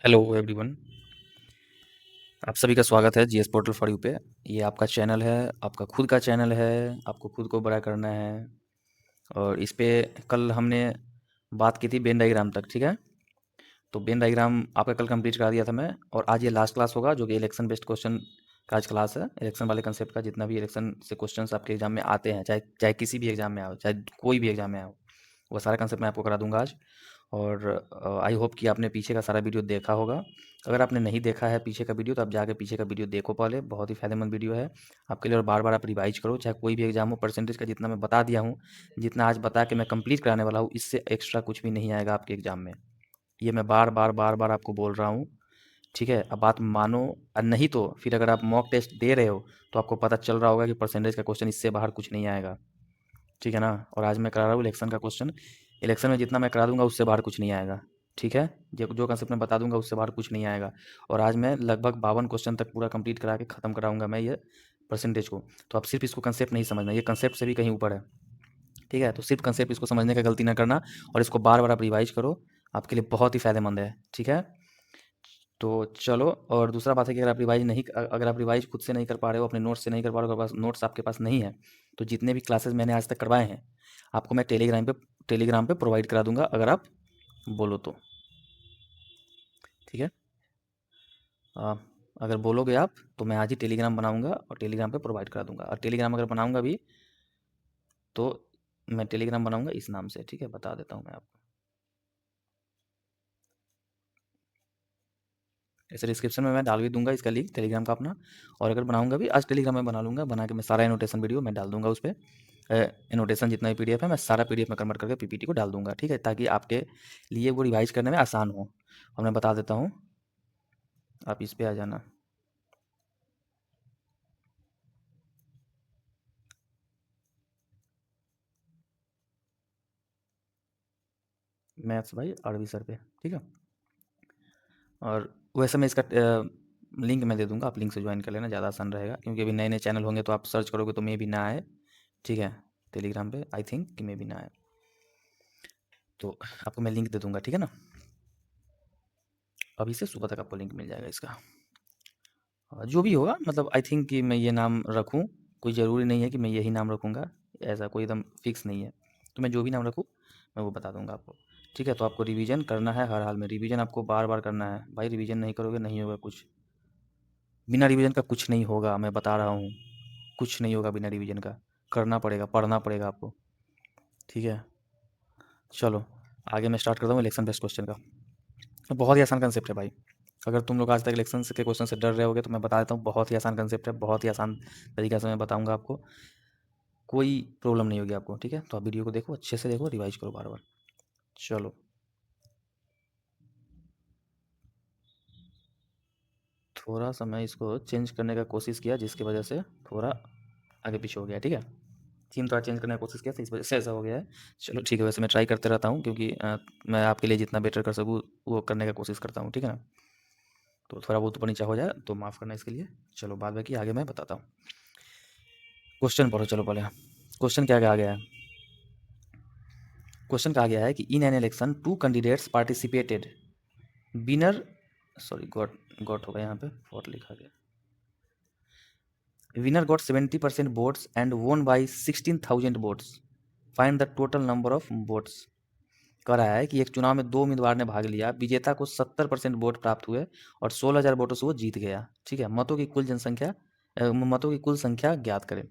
Hello everyone. आप सभी का स्वागत है जीएस पोर्टल फॉर यू पे। ये आपका चैनल है, आपका खुद का चैनल है। आपको खुद को बड़ा करना है। और इस पे कल हमने बात की थी वेन डायग्राम तक, ठीक है। तो वेन डायग्राम आपका कल कंप्लीट करा दिया था मैं, और आज ये लास्ट क्लास होगा जो कि इलेक्शन बेस्ड क्वेश्चन का आज क्लास है। इलेक्शन वाले कंसेप्ट का जितना भी इलेक्शन से क्वेश्चंस आपके एग्जाम में आते हैं, चाहे चाहे किसी भी एग्जाम में आओ, चाहे कोई भी एग्जाम में आओ, वो सारा कंसेप्ट मैं आपको करा दूंगा आज। और आई होप कि आपने पीछे का सारा वीडियो देखा होगा। अगर आपने नहीं देखा है पीछे का वीडियो तो आप जाके पीछे का वीडियो देखो पहले, बहुत ही फ़ायदेमंद वीडियो है आपके लिए। और बार बार आप रिवाइज करो, चाहे कोई भी एग्जाम हो। परसेंटेज का जितना मैं बता दिया हूँ, जितना आज बता के मैं कंप्लीट कराने वाला हूँ, इससे एक्स्ट्रा कुछ भी नहीं आएगा आपके एग्जाम में। ये मैं बार बार बार बार आपको बोल रहा हूँ, ठीक है। अब बात मानो, और नहीं तो फिर अगर आप मॉक टेस्ट दे रहे हो तो आपको पता चल रहा होगा कि परसेंटेज का क्वेश्चन इससे बाहर कुछ नहीं आएगा, ठीक है ना। और आज मैं करा रहा हूँ इलेक्शन का क्वेश्चन। इलेक्शन में जितना मैं करा दूंगा उससे बाहर कुछ नहीं आएगा, ठीक है। जो जो कंसेप्ट मैं बता दूंगा उससे बाहर कुछ नहीं आएगा। और आज मैं लगभग 52 क्वेश्चन तक पूरा कंप्लीट करा के ख़त्म कराऊंगा मैं ये परसेंटेज को। तो आप सिर्फ इसको कंसेप्ट नहीं समझना, ये कंसेप्ट से भी कहीं ऊपर है, ठीक है। तो सिर्फ कंसेप्ट इसको समझने का गलती ना करना, और इसको बार बार आप रिवाइज करो, आपके लिए बहुत ही फ़ायदेमंद है, ठीक है। तो चलो, और दूसरा बात है कि अगर आप रिवाइज खुद से नहीं कर पा रहे हो, अपने नोट्स से नहीं कर पा रहे हो, नोट्स आपके पास नहीं है, तो जितने भी क्लासेस मैंने आज तक करवाए हैं आपको मैं टेलीग्राम पे प्रोवाइड करा दूंगा, अगर आप बोलो तो, ठीक है। आ, अगर बोलोगे आप तो मैं आज ही टेलीग्राम बनाऊंगा और टेलीग्राम पे प्रोवाइड करा दूंगा। और टेलीग्राम अगर बनाऊंगा भी तो मैं टेलीग्राम बनाऊंगा इस नाम से, ठीक है। बता देता हूँ मैं आपको, ऐसे डिस्क्रिप्शन में मैं डाल भी दूंगा इसका लिंक टेलीग्राम का अपना। और अगर बनाऊंगा भी आज टेलीग्राम में बना लूँगा, बना के मैं सारा एनोटेशन वीडियो मैं डाल दूंगा उस पर। एनोटेशन जितना भी पीडीएफ है मैं सारा पीडीएफ में कन्वर्ट करके पीपीटी को डाल दूंगा, ठीक है, ताकि आपके लिए वो रिवाइज करने में आसान हो। और मैं बता देता हूँ, आप इस पे आ जाना। मैथ्स भाई अरबी सर पे, ठीक है। और वैसे मैं इसका लिंक मैं दे दूंगा, आप लिंक से ज्वाइन कर लेना, ज़्यादा आसान रहेगा, क्योंकि अभी नए नए चैनल होंगे तो आप सर्च करोगे तो मे भी ना आए, ठीक है। टेलीग्राम पे आई थिंक कि मे भी ना आए, तो आपको मैं लिंक दे दूंगा, ठीक है ना। अभी से सुबह तक आपको लिंक मिल जाएगा इसका। जो भी होगा, मतलब आई थिंक कि मैं ये नाम रखूँ, कोई ज़रूरी नहीं है कि मैं यही नाम रखूँगा, ऐसा कोई एकदम फिक्स नहीं है। तो मैं जो भी नाम रखूँ मैं वो बता दूँगा आपको, ठीक है। तो आपको रिवीजन करना है, हर हाल में रिवीजन आपको बार बार करना है भाई। रिवीजन नहीं करोगे नहीं होगा कुछ, बिना रिवीजन का कुछ नहीं होगा, मैं बता रहा हूँ। कुछ नहीं होगा बिना रिवीजन का, करना पड़ेगा, पढ़ना पड़ेगा आपको, ठीक है। चलो आगे मैं स्टार्ट करता हूँ इलेक्शन बेस्ड क्वेश्चन का। बहुत ही आसान कंसेप्ट है भाई। अगर तुम लोग आज तक इलेक्शन के क्वेश्चन से डर रहे होगे तो मैं बता देता हूँ, बहुत ही आसान कंसेप्ट है, बहुत ही आसान तरीका से मैं बताऊंगा आपको, कोई प्रॉब्लम नहीं होगी आपको, ठीक है। तो आप वीडियो को देखो, अच्छे से देखो, रिवाइज करो बार बार। चलो, थोड़ा सा मैं इसको चेंज करने का कोशिश किया, जिसकी वजह से थोड़ा आगे पीछे हो गया, ठीक है। थीम थोड़ा चेंज करने की कोशिश किया था, इस वजह से ऐसा हो गया है। चलो ठीक है, वैसे मैं ट्राई करते रहता हूँ, क्योंकि मैं आपके लिए जितना बेटर कर सकूँ वो करने का कोशिश करता हूँ, ठीक है ना। तो थोड़ा बहुत ऊपर नीचा हो जाए तो माफ़ करना इसके लिए। चलो बाद बाकी आगे मैं बताता हूँ। क्वेश्चन पढ़ो चलो पहले। क्वेश्चन क्या कहा गया है? क्वेश्चन कहा गया है कि in an election two candidates participated, winner, sorry got got होगा यहाँ पे, फॉर लिखा गया। Winner got 70% votes and won by 16,000 votes, find the total number of votes. कह रहा है कि एक चुनाव में 2 उम्मीदवार ने भाग लिया, विजेता को 70% वोट प्राप्त हुए और 16,000 वोटों से वो जीत गया, ठीक है। मतों की कुल संख्या ज्ञात करें।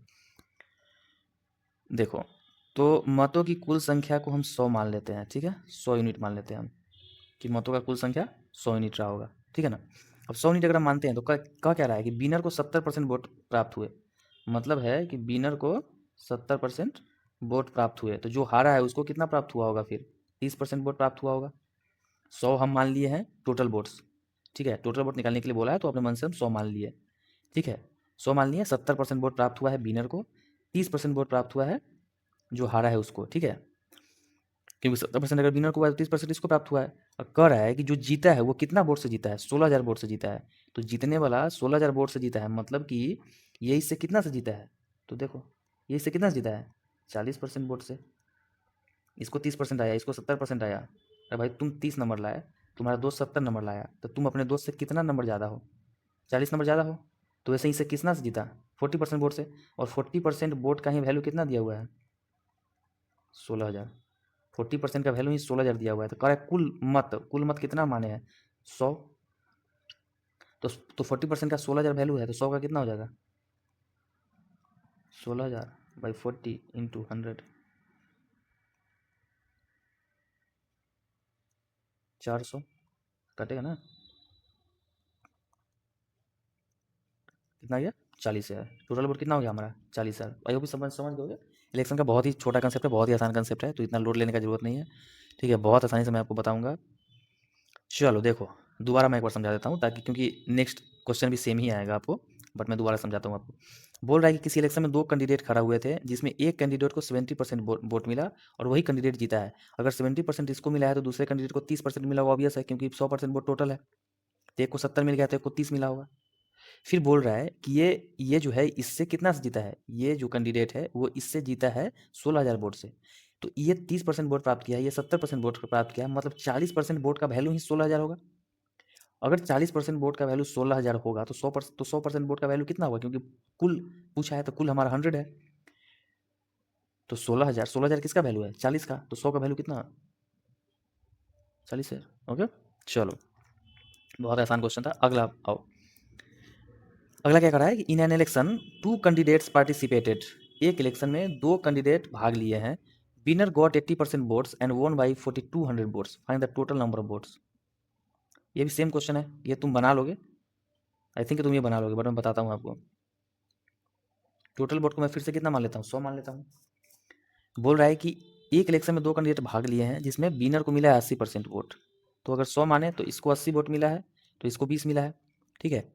देखो, तो मतों की कुल संख्या को हम 100 मान लेते हैं, ठीक है। 100 यूनिट मान लेते हैं हम, कि मतों का कुल संख्या 100 यूनिट रहा होगा, ठीक है ना। अब 100 यूनिट अगर हम मानते हैं तो कह क्या रहा है कि विनर को 70% वोट प्राप्त हुए। मतलब है कि विनर को 70% वोट प्राप्त हुए, तो जो हारा है उसको कितना प्राप्त हुआ होगा फिर? 30% वोट प्राप्त हुआ होगा। 100 हम मान लिए हैं टोटल वोट्स, ठीक है। टोटल वोट निकालने के लिए बोला है तो अपने मन से हम 100 मान लिए, ठीक है। 100 मान लिए, 70% वोट प्राप्त हुआ है विनर को, 30% वोट प्राप्त हुआ है जो हारा है उसको, ठीक है। क्योंकि 70% अगर विनर को हुआ है तो 30% इसको प्राप्त हुआ है। और कह रहा है कि जो जीता है वो कितना वोट से जीता है? 16,000 वोट से जीता है। तो जीतने वाला 16,000 वोट से जीता है, मतलब कि ये इससे कितना से जीता है? तो देखो, ये इससे कितना से जीता है? 40% वोट से। इसको 30% आया, इसको 70% आया। अरे भाई तुम 30 नंबर लाए, तुम्हारा दोस्त 70 नंबर लाया, तो तुम अपने दोस्त से कितना नंबर ज़्यादा हो? 40 नंबर ज़्यादा हो। तो वैसे इसे कितना से जीता? 40% वोट से। और 40% वोट का ही वैल्यू कितना दिया हुआ है? 16,000। 40% का वैल्यू ही 16,000 दिया हुआ है। तो कह रहा है कुल मत कितना माने हैं? 100। तो 40% का 16,000 वैल्यू है, तो 100 का कितना हो जाएगा? 16,000 बाई 40 इंटू 100, 400 कटेगा ना? कितना गया? 40,000। टोटल वोट कितना हो गया हमारा? 40,000। आई होप समझ गए। इलेक्शन का बहुत ही छोटा कंसेप्ट है, बहुत ही आसान कंसेप्ट है, तो इतना लोड लेने का जरूरत नहीं है। ठीक है, बहुत आसानी से मैं आपको बताऊंगा। चलो देखो, दोबारा मैं एक बार समझा देता हूँ, ताकि क्योंकि नेक्स्ट क्वेश्चन भी सेम ही आएगा आपको, बट मैं दोबारा समझाता हूँ आपको। बोल रहा है कि किसी इलेक्शन में 2 कैंडिडेट खड़ा हुए थे, जिसमें एक कैंडिडेट को 70% वोट मिला और वही कैंडिडेट जीता है। अगर 70% इसको मिला है तो दूसरे कैंडिडेट को 30% मिला होगा, ऑब्वियस है, क्योंकि 100% वोट टोटल है। तो एक को 70 मिल गया, तो एक को 30 मिला होगा। फिर बोल रहा है कि ये जो है इससे कितना से जीता है? ये जो कैंडिडेट है वो इससे जीता है 16,000 वोट से। तो ये 30% वोट प्राप्त किया है, ये 70% वोट प्राप्त किया है, मतलब 40% वोट का वैल्यू ही 16,000 होगा। अगर 40% वोट का वैल्यू 16,000 होगा तो 100% वोट का वैल्यू कितना होगा? क्योंकि कुल पूछा है, तो कुल हमारा 100 है। तो 16,000 किसका वैल्यू है? 40 का। तो 100 का वैल्यू कितना? 40 है। ओके, चलो, बहुत आसान क्वेश्चन था। अगला आओ। अगला क्या कर रहा है कि in an election 2 candidates participated. एक इलेक्शन में 2 कैंडिडेट भाग लिए हैं। Winner got 80% votes and won by 4200 votes. Find the total number of votes. ये भी सेम क्वेश्चन है, ये तुम बना लोगे। आई थिंक तुम ये बना लोगे, बट मैं बताता हूँ आपको। टोटल वोट को मैं फिर से कितना मान लेता हूँ? 100 मान लेता हूँ। बोल रहा है कि एक इलेक्शन में 2 कैंडिडेट भाग लिए हैं, जिसमें विनर को मिला है 80% वोट। तो अगर 100 माने तो इसको 80 वोट मिला है, तो इसको 20 मिला है। ठीक है।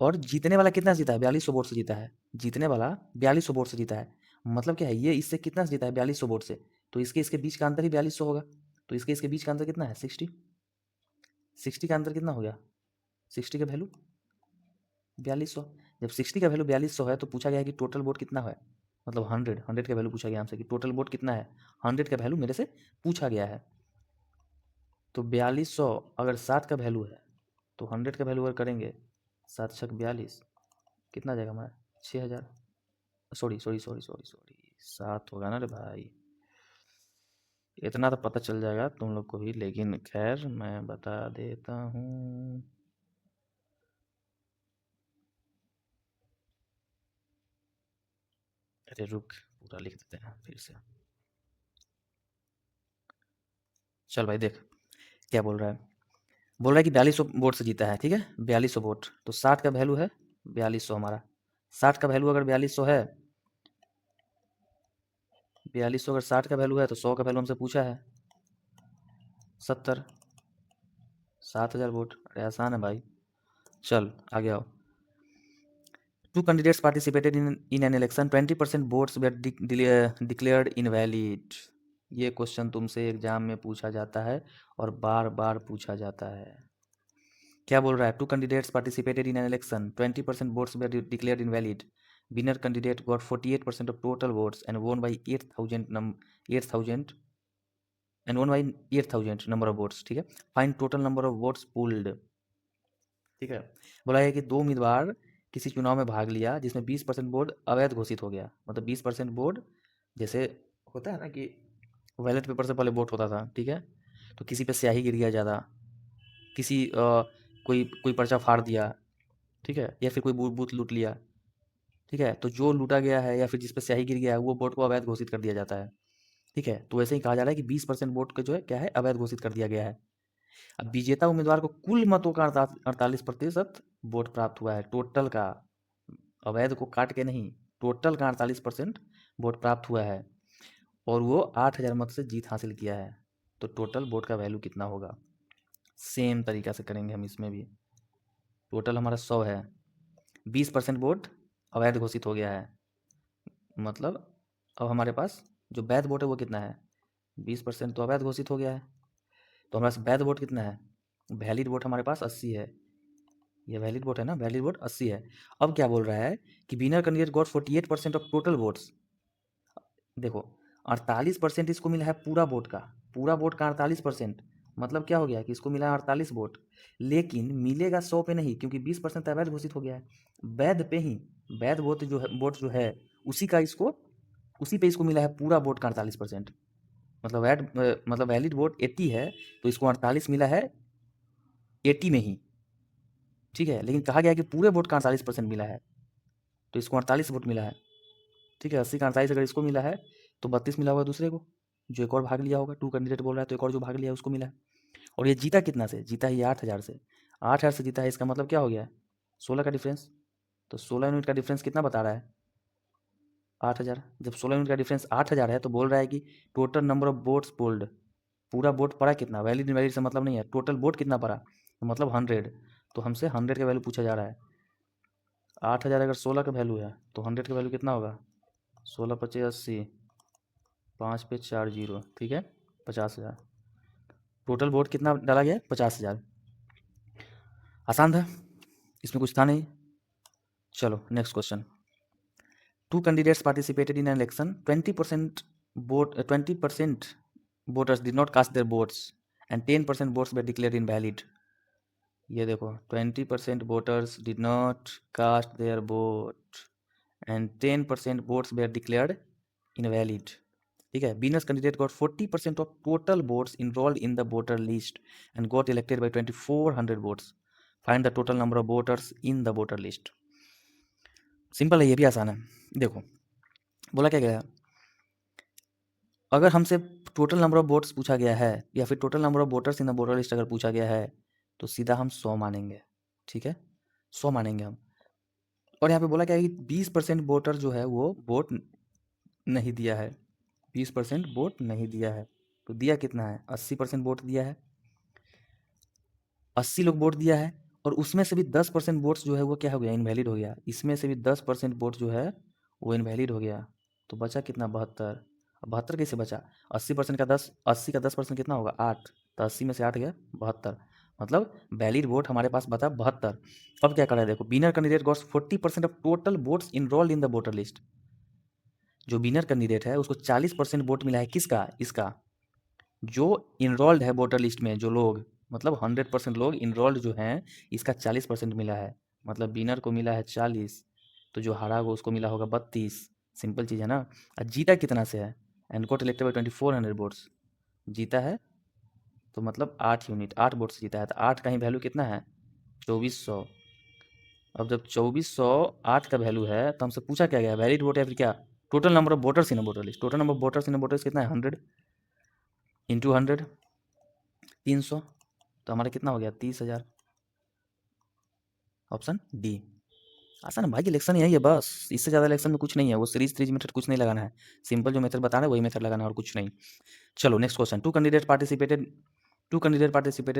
और जीतने वाला कितना जीता है? 4200 वोट से जीता है। जीतने वाला 4200 वोट से जीता है। मतलब क्या है? ये इससे कितना से जीता है? 4200 वोट से। तो इसके बीच का अंतर ही 4200 होगा। तो इसके बीच का अंतर कितना है? 60। 60 का अंतर कितना हो गया? 60 का वैल्यू 4200। जब 60 का वैल्यू 4200 है, तो पूछा गया है कि टोटल वोट कितना है, मतलब 100 का वैल्यू पूछा गया हमसे कि टोटल वोट कितना है। 100 का वैल्यू मेरे से पूछा गया है। तो 4200 अगर 60 का वैल्यू है, तो 100 का वैल्यू अगर करेंगे 7 छक 42, कितना आ जाएगा हमारा? 6000। सॉरी 7 होगा ना रे भाई। इतना तो पता चल जाएगा तुम लोग को भी, लेकिन खैर मैं बता देता हूँ। अरे रुक, पूरा लिख देते हैं फिर से। चल भाई देख, क्या बोल रहा है। बोल रहा है कि 4200 वोट से जीता है। ठीक है, 4200 वोट, तो 60 का वैल्यू है 4200 हमारा। 60 का वैल्यू अगर 4200 है, 4200 अगर 60 का वैल्यू है, तो 100 का वैल्यू हमसे पूछा है 70। 7000 वोट। अरे आसान है भाई। चल आगे आओ। 2 candidates participated in an election, 20% votes were declared invalid। ये क्वेश्चन तुमसे एग्जाम में पूछा जाता है और बार बार पूछा जाता है। क्या बोल रहा है? 2 candidates participated in an election, 20% votes were declared invalid। Winner candidate got 48% of total votes and won by 8,000 and won by 8,000 number of votes। ठीक है, find total number of votes pulled. ठीक है, बोला है कि 2 उम्मीदवार किसी चुनाव में भाग लिया, जिसमें 20% वोट अवैध घोषित हो गया। मतलब 20% वोट, जैसे होता है ना कि बैलेट पेपर से पहले वोट होता था। ठीक है, तो किसी पे स्याही गिर गया ज़्यादा, किसी कोई कोई पर्चा फाड़ दिया। ठीक है, या फिर कोई बूथ लूट लिया। ठीक है, तो जो लूटा गया है या फिर जिस पे स्याही गिर गया है, वो वोट को अवैध घोषित कर दिया जाता है। ठीक है, तो वैसे ही कहा जा रहा है कि 20% वोट का जो है क्या है, अवैध घोषित कर दिया गया है। अब विजेता उम्मीदवार को कुल मतों का 48% वोट प्राप्त हुआ है, टोटल का, अवैध को काट के नहीं, टोटल का 48% वोट प्राप्त हुआ है, और वो 8,000 मत से जीत हासिल किया है। तो टोटल वोट का वैल्यू कितना होगा? सेम तरीका से करेंगे हम इसमें भी। टोटल हमारा 100 है, 20% वोट अवैध घोषित हो गया है, मतलब अब हमारे पास जो वैध वोट है वो कितना है? 20% तो अवैध घोषित हो गया है। तो हमारे पास वैध वोट कितना है? वैलिड वोट हमारे पास 80 है। ये वैलिड वोट है ना, वैलिड वोट 80 है। अब क्या बोल रहा है कि winner candidate got 48% of total votes. देखो, 48% इसको मिला है पूरा वोट का, पूरा वोट का 48%। मतलब क्या हो गया कि इसको मिला 48 वोट, लेकिन मिलेगा 100 पे नहीं, क्योंकि 20% अवैध घोषित हो गया है। वैध पे ही, वैध वोट जो है उसी का इसको, उसी पे इसको मिला है पूरा वोट का 48%। मतलब मतलब वैलिड वोट 80 है, तो इसको 48 मिला है 80 में ही, ठीक है। लेकिन कहा गया है कि पूरे वोट का 48% मिला है, तो इसको 48 वोट मिला है, ठीक है। 80 का 48 अगर इसको मिला है तो 32 मिला होगा दूसरे को, जो एक और भाग लिया होगा। 2 कैंडिडेट बोल रहा है तो एक और जो भाग लिया है उसको मिला है। और ये जीता कितना से? जीता है ये 8000 से। 8000 से जीता है, इसका मतलब क्या हो गया? 16 का डिफरेंस। तो 16 यूनिट का डिफरेंस कितना बता रहा है? 8000। जब 16 यूनिट का डिफरेंस 8000 है तो बोल रहा है कि total number of votes polled, पूरा वोट पड़ा कितना, वैलिड इनवैलिड से मतलब नहीं है, टोटल वोट कितना पड़ा, तो मतलब 100। तो हमसे 100 का वैल्यू पूछा जा रहा है। 8000 अगर 16 का वैल्यू है तो 100 का वैल्यू कितना होगा? 16 पच्चीस 80, 5 पे 4 जीरो, ठीक है, 50,000। टोटल वोट कितना डाला गया? 50,000। आसान था, इसमें कुछ था नहीं। चलो next question. Two candidates participated in an election. 20% voters did not cast their votes and 10% votes were declared invalid. ये देखो, 20% voters did not cast their vote and 10% votes were declared invalid. ठीक है। Winners candidate got 40% of total votes enrolled in the voter list and got elected by 2400 votes. Find the total number of voters in the voter list. Simple है, ये भी आसान है। देखो बोला क्या गया, अगर हमसे टोटल नंबर ऑफ वोट्स पूछा गया है या फिर total number of voters in the voter list अगर पूछा गया है तो सीधा हम 100 मानेंगे, ठीक है, 100 मानेंगे हम। और यहाँ पे बोला क्या है कि 20% वोटर जो है वो वोट नहीं दिया है, 20% वोट नहीं दिया है। तो दिया कितना है? 80% वोट दिया है, 80 लोग वोट दिया है, और उसमें से भी 10% वोट्स जो है वो क्या हो गया? इनवैलिड हो गया। इसमें से भी 10% वोट जो है वो इनवैलिड हो गया। तो बचा कितना? 72। अब 72 कैसे बचा? 80% का 10, 80 का 10% कितना होगा? 8। तो 80 में से 8 गया 72, मतलब वैलिड वोट हमारे पास बता 72। अब क्या करा है देखो, winner candidate gots 40% of total votes enrolled in the voter list. जो विनर कैंडिडेट है उसको 40% वोट मिला है, किसका? इसका, जो इनरोल्ड है वोटर लिस्ट में, जो लोग, मतलब 100% लोग इनरोल्ड जो हैं, इसका 40% मिला है। मतलब विनर को मिला है 40, तो जो हारा होगा उसको मिला होगा 32। सिंपल चीज़ है ना। और जीता कितना से है? And got elected by 2400 votes. जीता है तो मतलब 8 यूनिट, 8 वोट से जीता है। तो 8 का ही वैल्यू कितना है? 2400। अब जब 2400 8 का वैल्यू है तो हमसे पूछा क्या गया? वैलिड वोट या फिर क्या? Total number of voters in voter list. Total number of voters in voters कितना है? 100 इंटू 100, 300। तो हमारा कितना हो गया? 30,000। Option D. आसान है भाई, इलेक्शन यही है बस, इससे ज़्यादा इलेक्शन में कुछ नहीं है। वो सीरीज मेथड कुछ नहीं लगाना है, सिंपल जो मेथड बता रहे हैं वही मेथड लगाना है और कुछ नहीं। चलो next question. Two candidate participated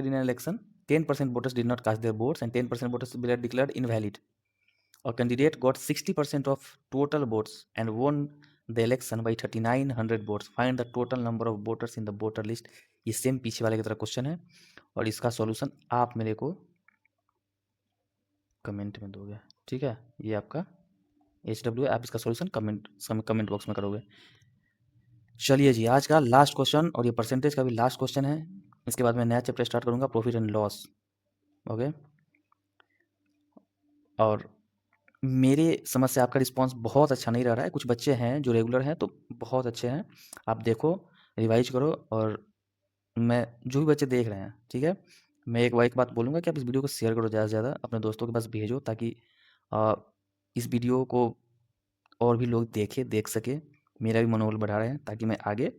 in an election, 10% voters did not cast their votes and 10% voters were declared invalid. और candidate got 60% of total votes and won the election by 3900 votes. Find the total number of voters in the voter list. ये same पीछे वाले की तरह question है, और इसका solution आप मेरे को कमेंट में दोगे, ठीक है। ये आपका HW है, आप इसका सॉल्यूशन कमेंट बॉक्स में करोगे। चलिए जी, आज का लास्ट क्वेश्चन, और ये परसेंटेज का भी लास्ट क्वेश्चन है। इसके बाद मैं नया चैप्टर स्टार्ट करूँगा, प्रॉफिट एंड लॉस। ओके। और मेरे समझ से आपका रिस्पांस बहुत अच्छा नहीं रह रहा है। कुछ बच्चे हैं जो रेगुलर हैं तो बहुत अच्छे हैं, आप देखो, रिवाइज करो। और मैं जो भी बच्चे देख रहे हैं, ठीक है, मैं एक बात बोलूँगा कि आप इस वीडियो को शेयर करो ज़्यादा से ज़्यादा, अपने दोस्तों के पास भेजो, ताकि इस वीडियो को और भी लोग देख सके। मेरा भी मनोबल बढ़ा रहे हैं ताकि मैं आगे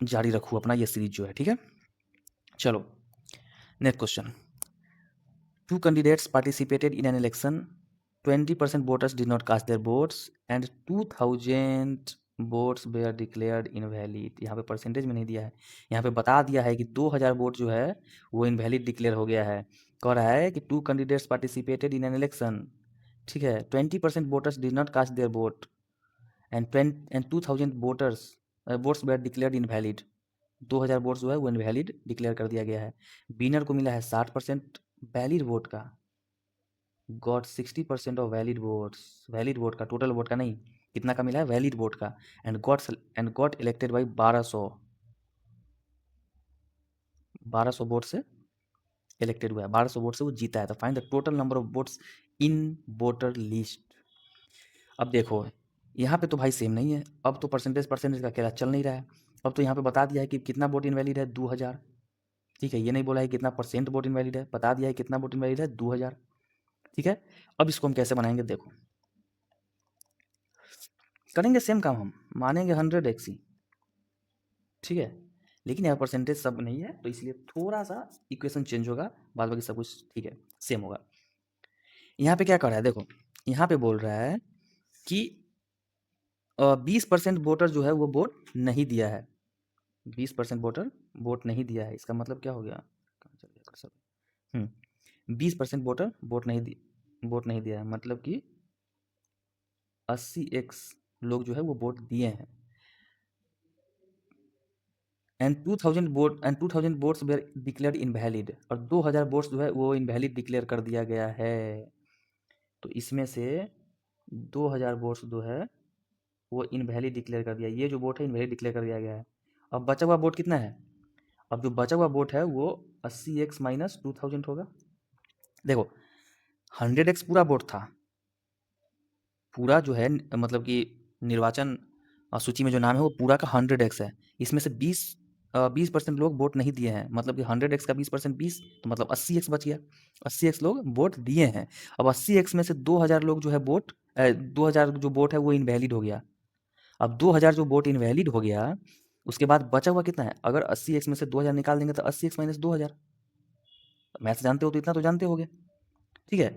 जारी रखूँ अपना ये सीरीज जो है, ठीक है। चलो next question. Two candidates participated in an election. 20% voters did not cast their votes and 2000 votes were declared invalid. यहाँ पे परसेंटेज में नहीं दिया है, यहाँ पे बता दिया है कि 2000 वोट जो है वो इनवैलिड डिक्लेयर हो गया है। कह रहा है कि two candidates participated in an election, ठीक है, 20% voters did not cast their vote and 2000 votes were declared invalid. 2000 votes जो है वो इनवैलिड डिक्लेयर कर दिया गया है। विनर को मिला है 60% वैलिड वोट का, got 60% of valid votes, valid vote का, टोटल वोट का नहीं, कितना का मिला है? वैलिड वोट का। And got elected by 1200। 1200 vote से इलेक्टेड हुआ है, 1200 वोट से वो जीता है। तो find the total number of votes in voter list. अब देखो यहाँ पे तो भाई सेम नहीं है, अब तो परसेंटेज का खेला चल नहीं रहा है। अब तो यहाँ पे बता दिया है कि कितना वोट इनवैलिड है, 2000। ठीक है, ये नहीं बोला है कितना परसेंट वोट इनवैलिड है, बता दिया है कितना वोट इनवैलिड है, 2000। ठीक है, अब इसको हम कैसे बनाएंगे, देखो करेंगे सेम काम, हम मानेंगे 100x ही। ठीक है, लेकिन यहाँ परसेंटेज सब नहीं है, तो इसलिए थोड़ा सा इक्वेशन चेंज होगा, बाद बाकी सब कुछ ठीक है सेम होगा। यहाँ पे क्या कर रहा है, देखो यहाँ पे बोल रहा है कि 20% वोटर जो है वो वोट नहीं दिया है, 20% वोटर वोट नहीं दिया है। इसका मतलब क्या हो गया, कहाँ चल गया कर्सर? 20% वोटर वोट नहीं दिया है, मतलब कि 80x लोग जो है वो वोट दिए हैं। And 2000 votes were declared invalid, और 2000 वोट्स जो है वो इनवैलिड डिक्लेयर कर दिया गया है। तो इसमें से 2000 वोट्स जो है वो इनवैलिड डिक्लेयर कर दिया, ये जो वोट है इनवैलिड डिक्लेयर कर दिया गया है। अब बचा हुआ वोट कितना है, अब जो बचा हुआ वोट है वो 80x माइनस 2000 होगा। देखो 100x पूरा वोट था, पूरा जो है मतलब कि निर्वाचन सूची में जो नाम है वो पूरा का 100x है। इसमें से 20% लोग वोट नहीं दिए हैं, मतलब कि 100x का 20% 20, तो मतलब 80x बच गया। 80x लोग वोट दिए हैं। अब 80x में से 2000 लोग जो है वोट 2000 जो वोट है वो इनवैलिड हो गया। अब 2000 जो वोट इनवैलिड हो गया, उसके बाद बचा हुआ कितना है, अगर 80x में से 2000 निकाल देंगे तो 80x माइनस 2000, मैथ्स जानते हो तो इतना तो जानते होगे। ठीक है,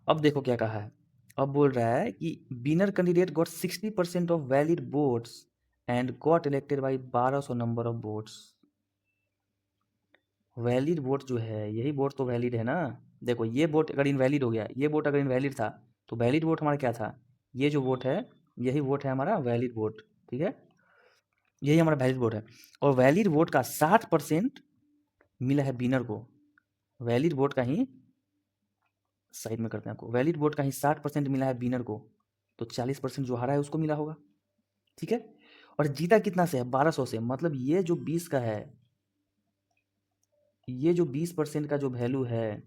अब देखो क्या कहा है, अब बोल रहा है कि winner candidate got 60% of valid votes and got elected by 1200 number of votes. Valid vote जो है, यही वोट तो वैलिड है ना। देखो ये वोट अगर इनवैलिड हो गया, ये वोट अगर इनवैलिड था, तो वैलिड वोट हमारा क्या था, ये जो वोट है यही वोट है हमारा वैलिड वोट। ठीक है, यही हमारा वैलिड वोट है। और वैलिड वोट का 60% मिला है विनर को, वैलिड वोट का ही साइड में करते हैं आपको, वैलिड वोट का ही 60% मिला है विनर को, तो 40% जो हारा है उसको मिला होगा। ठीक है, और जीता कितना से है, 1200 से, मतलब ये जो 20 का है, ये जो 20% का जो वैल्यू है,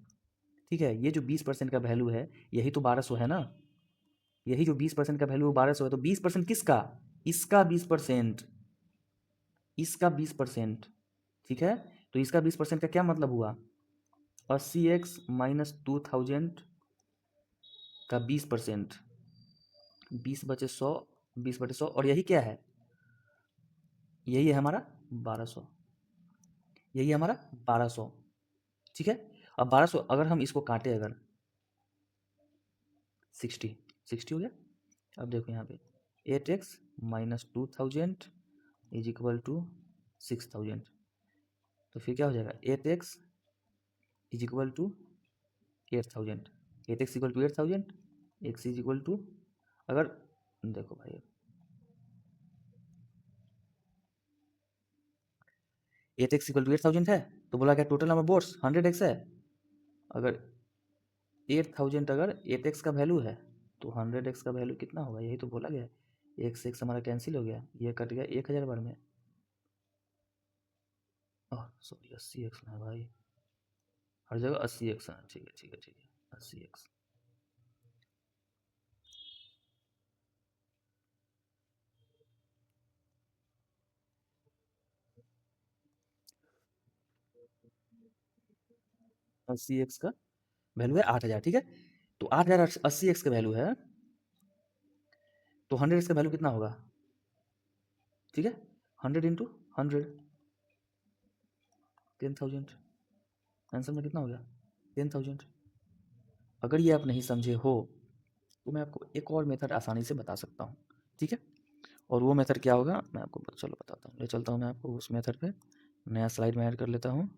ठीक है, ये जो 20% का वैल्यू है यही तो 1200 है ना, यही जो 20% का वैल्यू 1200 है, तो 20% किसका, इसका 20%, इसका 20%। ठीक है, तो इसका 20% का क्या मतलब हुआ, 80x माइनस 2000 का 20%, 20 बचे 100, 20 बटे 100, और यही क्या है, यही है हमारा 1200, यही है हमारा 1200। ठीक है, अब 1200 अगर हम इसको काटे, अगर 60 हो गया। अब देखो यहाँ पे 8x minus 2000 is equal to 6000, तो फिर क्या हो जाएगा, 8x is equal to 8000, 8x equal to 8000, x is equal to, अगर देखो भाई 8x इक्वल टू 8000 है, तो बोला क्या टोटल नंबर वोट्स 100x है। अगर 8000 अगर 8x का वैल्यू है, तो 100x का वैल्यू कितना होगा, यही तो बोला गया है। x से x हमारा कैंसिल हो गया, ये कट गया 1000 बार में, सॉरी 80x ना भाई, हर जगह 80x है, ठीक है ठीक है ठीक है 80x। अस्सी एक्स का वैल्यू है 8000, ठीक है, तो 8000 80x का वैल्यू है, तो 100x का वैल्यू कितना होगा, ठीक है, 100 इंटू 100, 10,000, आंसर में कितना हो गया 10,000। अगर ये आप नहीं समझे हो तो मैं आपको एक और मेथड आसानी से बता सकता हूँ। ठीक है, और वो मेथड क्या होगा मैं आपको चलो बताता हूँ, ले चलता हूँ मैं आपको उस मेथड पे, नया स्लाइड में ऐड कर लेता हूँ।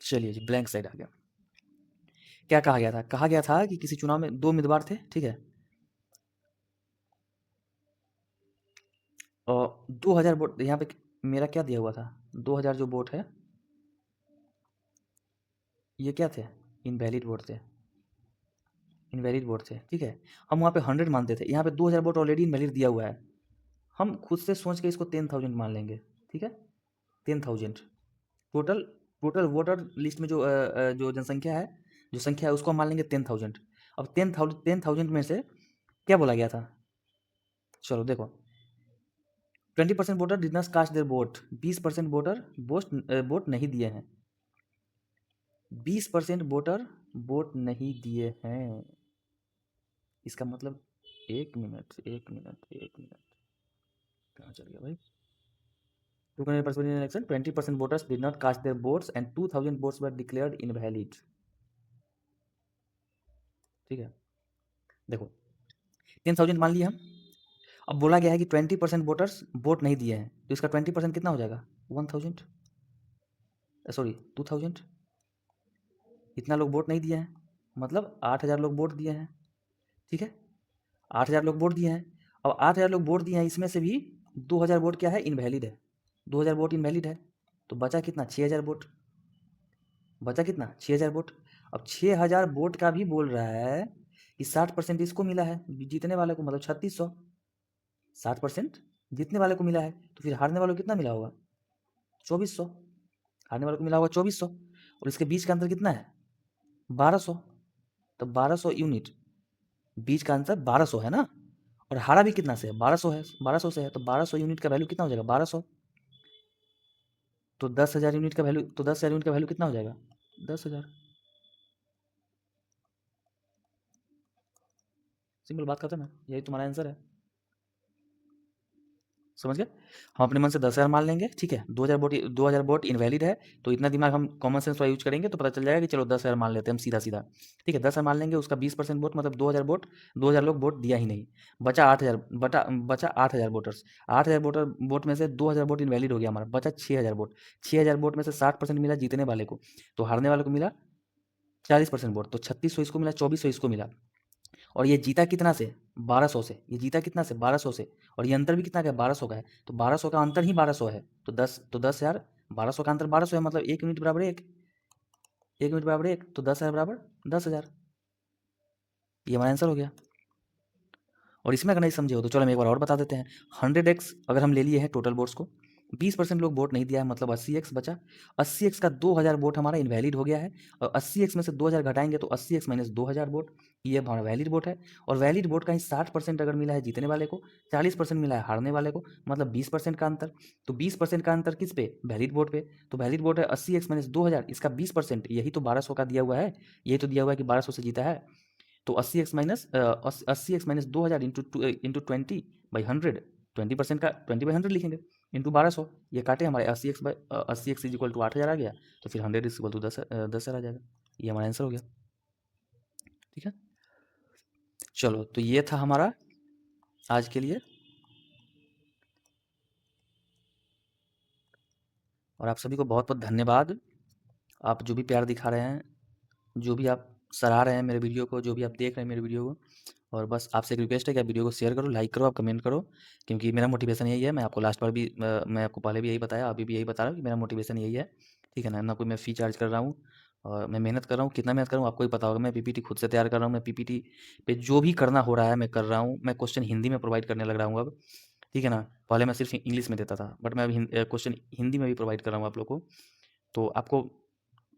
चलिए जी, ब्लैंक साइड आ गया। क्या कहा गया था, कहा गया था कि किसी चुनाव में 2 उम्मीदवार थे, ठीक है, और 2000 वोट यहाँ पे मेरा क्या दिया हुआ था, 2000 जो वोट है ये क्या थे, इनवैलिड वोट थे, इनवैलिड वोट थे। ठीक है, हम वहाँ पे 100 मानते थे, यहाँ पे 2000 वोट ऑलरेडी इनवैलिड दिया हुआ है, हम खुद से सोच के इसको 10,000 मान लेंगे। ठीक है, 10,000 टोटल। टोटल वोटर लिस्ट में जो जनसंख्या है, जो संख्या है उसको हम मान लेंगे 10,000। अब 10,000 में से क्या बोला गया था, चलो देखो, 20% voter did not cast their vote, 20% voter vote नहीं दिए हैं, 20% वोटर वोट नहीं दिए हैं। इसका मतलब, एक मिनट एक मिनट एक मिनट, कहाँ चल गया भाई? 200% in election, 20% voters did not cast their votes and 2,000 votes were declared invalid। ठीक है, देखो 10,000 मान लिया हम। अब बोला गया है कि 20% वोटर्स वोट नहीं दिए हैं, तो इसका 20% कितना हो जाएगा? 1,000, सॉरी 2,000। इतना लोग वोट नहीं दिए हैं, मतलब 8,000 लोग वोट दिए हैं। ठीक है, 8,000 लोग वोट दिए हैं। अब 8,000 लोग वोट दिए हैं, इसमें से भी 2,000 वोट क्या है? इनवैलिड है। 2,000 वोट इनवैलिड है, तो बचा कितना? 6,000 वोट। बचा कितना? 6,000 वोट। अब 6,000 वोट का भी बोल रहा है कि 60% इसको मिला है, जीतने वाले को, मतलब 3600। 60% जीतने वाले को मिला है, तो फिर हारने वाले को कितना मिला होगा? 2400। हारने वाले को मिला होगा 2400, और इसके बीच का अंतर कितना है? 1200। तो 1200 यूनिट, बीच का अंतर 1200 है ना, और हारा भी कितना से है? 1200 है, 1200 से है, तो 1200 यूनिट का वैल्यू कितना हो जाएगा? 1200। तो 10,000 यूनिट का वैल्यू, तो 10,000 यूनिट का वैल्यू कितना हो जाएगा? 10,000। सिंपल बात खत्म है, यही तुम्हारा आंसर है। समझ गए? हम अपने मन से 10,000 मान लेंगे, ठीक है, 2,000 वोट इनवैलिड है, तो इतना दिमाग हम कॉमन सेंस वाला यूज करेंगे तो पता चल जाएगा कि चलो 10,000 मान लेते हैं हम, सीधा सीधा। ठीक है, 10,000 मान लेंगे, उसका 20% वोट मतलब 2,000 वोट, 2,000 लोग वोट दिया ही नहीं, बचा 8,000, बचा 8,000 वोटर्स। 8,000 वोटर वोट में से 2,000 वोट इनवैलिड हो गया हमारा, बचा 6,000 वोट। 6,000 वोट में से 60% मिला जीतने वाले को, तो हारने वाले को मिला 40% वोट, तो 3600 इसको मिला, 2400 इसको मिला। और ये जीता कितना से? 1200 से। ये जीता कितना से? 1200 से। और ये अंतर भी कितना का है? 1200 का है। तो 1200 का अंतर ही 1200 है, तो 10,000, 1200 का अंतर 1200 है, मतलब 1 यूनिट बराबर 1, 1 यूनिट बराबर 1, तो 10,000 बराबर 10,000। ये हमारा आंसर हो गया। और इसमें अगर नहीं समझे हो तो चलो हम एक बार और बता देते हैं। 100x अगर हम ले लिए हैं टोटल वोट्स को, 20% लोग वोट नहीं दिया है, मतलब 80x बचा। 80x का 2,000 वोट हमारा इनवैलिड हो गया है, और 80x में से 2,000 घटाएंगे तो 80x माइनस 2,000 वोट, ये हमारा वैलिड वोट है। और वैलिड वोट का ही 60% अगर मिला है जीतने वाले को, 40% मिला है हारने वाले को, मतलब 20% का अंतर। तो 20% का अंतर किस पे? वैलिड वोट पे। तो वैलिड वोट है 80x माइनस 2,000, इसका 20%, यही तो 1200 का दिया हुआ है, यही तो दिया हुआ है कि 1200 से जीता है। तो 80x माइनस 2,000 इंटू 20/100, 20% का 20/100 लिखेंगे, इंटू 1200, ये काटे हमारे 80x इज इक्वल टू 8,000 आ गया, तो फिर 100 इज इक्वल टू 10,000 आ जाएगा। ये हमारा आंसर हो गया। ठीक है, चलो तो ये था हमारा आज के लिए, और आप सभी को बहुत बहुत धन्यवाद। आप जो भी प्यार दिखा रहे हैं, जो भी आप सराह रहे हैं मेरे वीडियो को, जो भी आप देख रहे हैं मेरे वीडियो को, और बस आपसे एक रिक्वेस्ट है कि आप वीडियो को शेयर करो, लाइक करो, आप कमेंट करो, क्योंकि मेरा मोटिवेशन यही है। मैं आपको लास्ट बार भी मैं आपको पहले भी यही बताया, अभी भी यही बता रहा हूँ कि मेरा मोटिवेशन यही है। ठीक है ना, ना कोई मैं फ़ी चार्ज कर रहा हूँ, और मैं मेहनत कर रहा हूँ, कितना मेहनत कर रहा हूँ आपको ही पता होगा। मैं पीपीटी खुद से तैयार कर रहा हूँ, मैं पीपीटी पे जो भी करना हो रहा है मैं कर रहा हूँ। मैं क्वेश्चन हिंदी में प्रोवाइड करने लग रहा हूँ अब। ठीक है ना, पहले मैं सिर्फ इंग्लिश में देता था, बट मैं अब क्वेश्चन हिंदी में भी प्रोवाइड कर रहा हूँ आप लोग को। तो आपको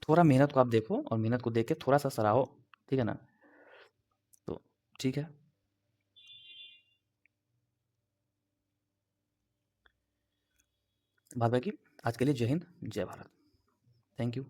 थोड़ा मेहनत को आप देखो, और मेहनत को देख के थोड़ा सा सराहो। ठीक है ना, तो ठीक है, बाद बाकी आज के लिए जय हिंद, जय भारत। Thank you.